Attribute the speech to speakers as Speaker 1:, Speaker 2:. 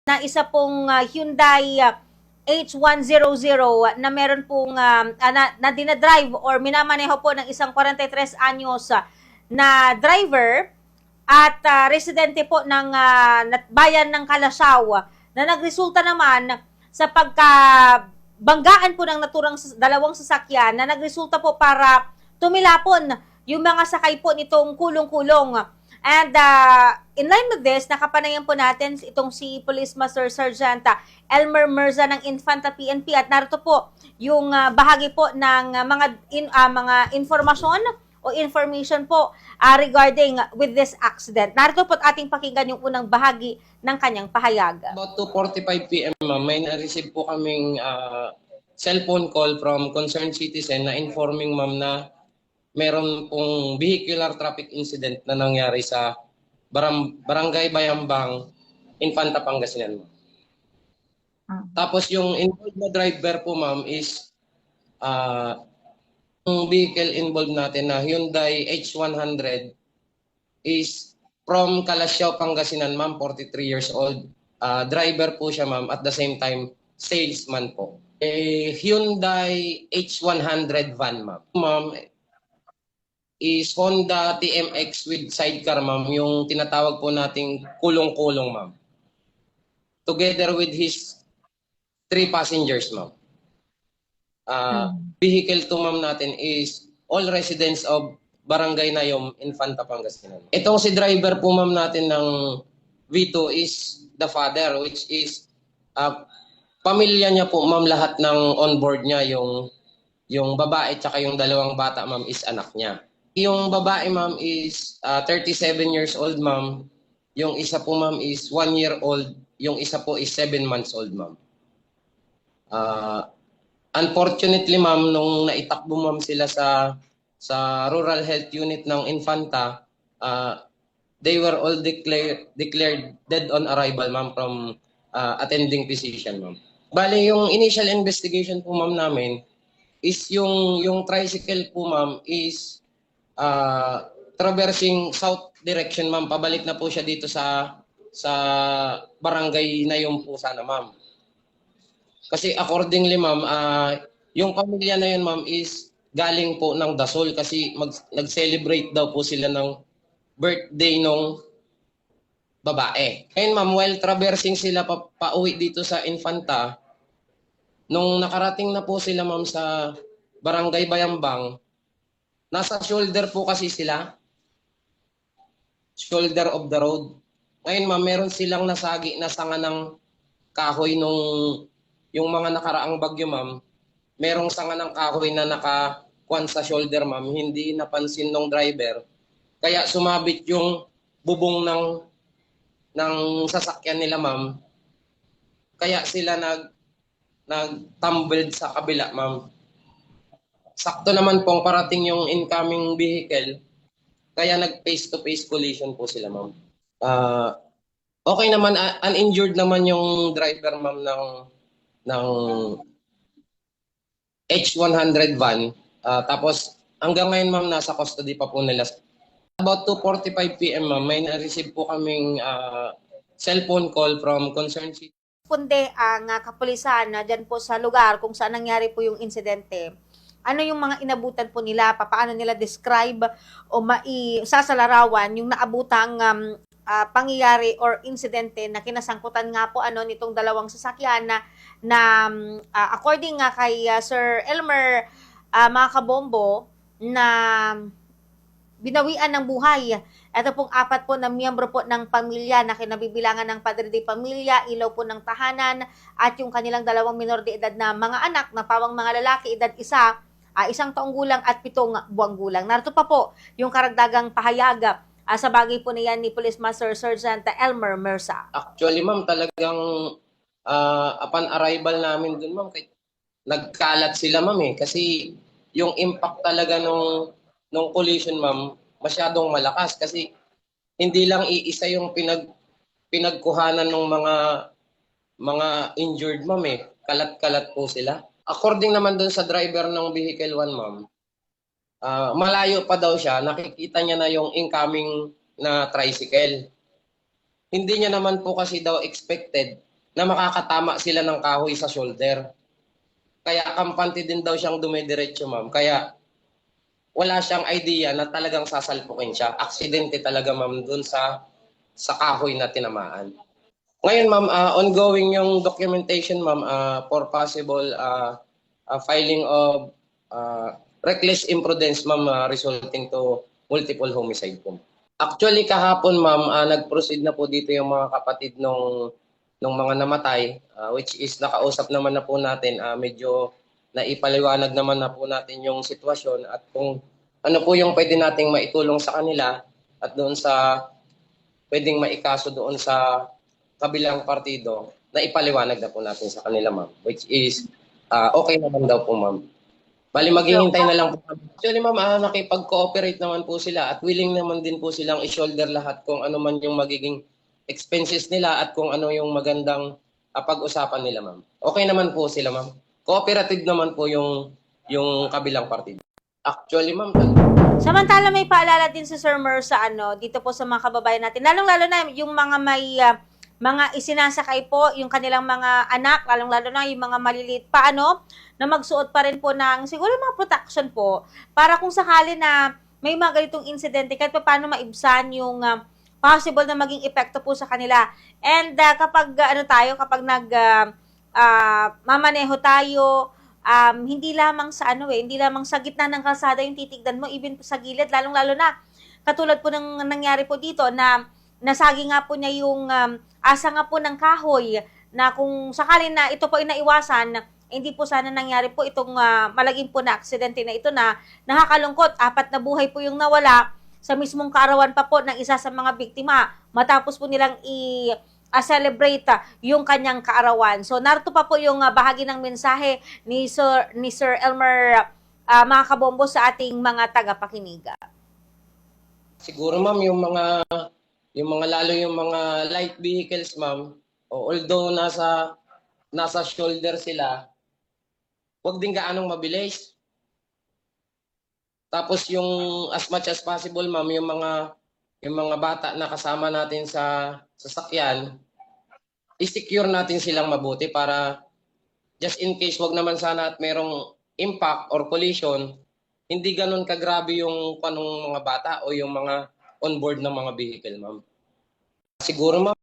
Speaker 1: na isa pong Hyundai H100 na meron pong na dinadrive or minamaneho po ng isang 43 anyos na driver at residente po ng bayan ng Calasaw na nagresulta naman sa pagkabanggaan po ng naturang dalawang sasakyan na nagresulta po para tumilapon yung mga sakay po nitong kulong-kulong. And in line with this, nakapanayan po natin itong si Police Master Sergeant Elmer Mirza ng Infanta PNP at narito po yung bahagi po ng mga informasyon o information po regarding with this accident. Narito po ating pakinggan yung unang bahagi ng kanyang pahayag.
Speaker 2: About 2:45 p.m. ma'am, may na-receive po kaming cellphone call from concerned citizen na informing ma'am na meron pong vehicular traffic incident na nangyari sa Barangay Bayambang, Infanta, Pangasinan. Tapos yung involved na driver po ma'am is yung vehicle involved natin na Hyundai H100 is from Calasiao, Pangasinan ma'am, 43 years old. Driver po siya ma'am, at the same time salesman po. Hyundai H100 van ma'am. Ma'am, is Honda TMX with sidecar ma'am, yung tinatawag po nating kulong-kulong ma'am. Together with his 3 passengers ma'am. Vehicle to ma'am natin is all residents of Barangay Nayom, Infanta, Pangasinan. Itong si driver po ma'am natin ng V2 is the father, which is pamilya niya po ma'am, lahat ng onboard niya, yung babae tsaka yung dalawang bata ma'am is anak niya. Yung babae ma'am is 37 years old ma'am. Yung isa po ma'am is 1 year old. Yung isa po is 7 months old ma'am. Unfortunately ma'am, nung naitakbo ma'am sila sa Rural Health Unit ng Infanta, they were all declared dead on arrival ma'am from attending physician ma'am. Bale, yung initial investigation po ma'am namin is yung tricycle po ma'am is traversing south direction ma'am, pabalik na po siya dito sa barangay na yun po sana ma'am. Kasi accordingly ma'am, yung pamilya na yun ma'am is galing po ng Dasol kasi nag-celebrate daw po sila ng birthday nung babae. Ngayon ma'am, while traversing sila pauwi dito sa Infanta, nung nakarating na po sila ma'am sa Barangay Bayambang, nasa shoulder po kasi sila. Shoulder of the road. Ngayon ma'am, meron silang nasagi na sanga ng kahoy yung mga nakaraang bagyo ma'am. Merong sanga ng kahoy na nakakuan sa shoulder ma'am. Hindi napansin ng driver. Kaya sumabit yung bubong ng sasakyan nila ma'am. Kaya sila nag-tumbled sa kabila ma'am. Sakto naman pong parating yung incoming vehicle, kaya nag-face-to-face collision po sila, ma'am. Okay naman, uninjured naman yung driver, ma'am, ng H100 van. Tapos, hanggang ngayon, ma'am, nasa custody pa po nila. About 2:45 p.m, ma'am, may na-receive po kaming cellphone call from concerned citizen.
Speaker 1: Punde ang kapulisan na dyan po sa lugar kung saan nangyari po yung insidente. Ano yung mga inabutan po nila, paano nila describe o sasalaarawan yung naabutang pangyayari or insidente na kinasangkutan nga po nitong dalawang sasakyan na according nga kay Sir Elmer mga kabombo na binawian ng buhay. Ito pong 4 po na miyembro po ng pamilya na kinabibilangan ng padre de pamilya, ilaw po ng tahanan at yung kanilang 2 minor de edad na mga anak na pawang mga lalaki, edad 1 taong gulang at 7 buwang gulang. Narito pa po yung karagdagang pahayag sa bagay po na yan ni Police Master Sergeant Elmer Mirza.
Speaker 2: Actually, ma'am, talagang upon arrival namin dun, ma'am, nagkalat sila, ma'am, kasi yung impact talaga nung collision, ma'am, masyadong malakas kasi hindi lang iisa yung pinagkuhanan ng mga injured, ma'am, kalat-kalat po sila. According naman dun sa driver ng vehicle 1, ma'am, malayo pa daw siya, nakikita niya na yung incoming na tricycle. Hindi niya naman po kasi daw expected na makakatama sila ng kahoy sa shoulder. Kaya kampante din daw siyang dumidiretso, ma'am. Kaya wala siyang idea na talagang sasalpukin siya. Aksidente talaga, ma'am, dun sa kahoy na tinamaan. Ngayon, ma'am, ongoing yung documentation, ma'am, for possible filing of reckless imprudence, ma'am, resulting to multiple homicide po. Actually, kahapon, ma'am, nag-proceed na po dito yung mga kapatid nung mga namatay, which is nakausap naman na po natin, medyo naipaliwanag naman na po natin yung sitwasyon at kung ano po yung pwede nating maitulong sa kanila at doon sa pwedeng maikaso doon sa kabilang partido na ipaliwanag na po natin sa kanila, ma'am, which is okay naman daw po, ma'am. Bali, maghihintay na lang po. Actually, ma'am, nakipag-cooperate naman po sila at willing naman din po silang i-shoulder lahat kung ano man yung magiging expenses nila at kung ano yung magandang pag-usapan nila, ma'am. Okay naman po sila, ma'am. Cooperative naman po yung kabilang partido. Actually, ma'am,
Speaker 1: Samantala may paalala din si Sir Mer sa dito po sa mga kababayan natin. Lalong-lalo na yung mga may mga isinasakay po, yung kanilang mga anak, lalong-lalo na yung mga maliliit pa na magsuot pa rin po ng siguro mga protection po para kung sakali na may mga ganitong insidente kahit pa paano maibsan yung possible na maging epekto po sa kanila. And kapag kapag mamaneho tayo, hindi lamang sa hindi lamang sa gitna ng kalsada yung titignan mo, even sa gilid, lalong-lalo na katulad po ng nangyari po dito na nasagi nga po niya yung asa nga po ng kahoy na kung sakali na ito po ay naiwasan, hindi po sana nangyari po itong malaging po na aksidente na ito na nakakalungkot. 4 na buhay po yung nawala sa mismong kaarawan pa po ng isa sa mga biktima matapos po nilang celebrate yung kanyang kaarawan. So narito pa po yung bahagi ng mensahe ni Sir Elmer mga kabombo sa ating mga tagapakinig.
Speaker 2: siguro, ma'am, yung mga lalo yung mga light vehicles, ma'am, although nasa shoulder sila, wag din gaanong mabilis. Tapos yung as much as possible, ma'am, yung mga bata na kasama natin sa sasakyan, i-secure natin silang mabuti para just in case wag naman sana at merong impact or collision, hindi ganun kagrabe yung panong mga bata o yung mga on board ng mga vehicle, ma'am. Siguro, ma'am,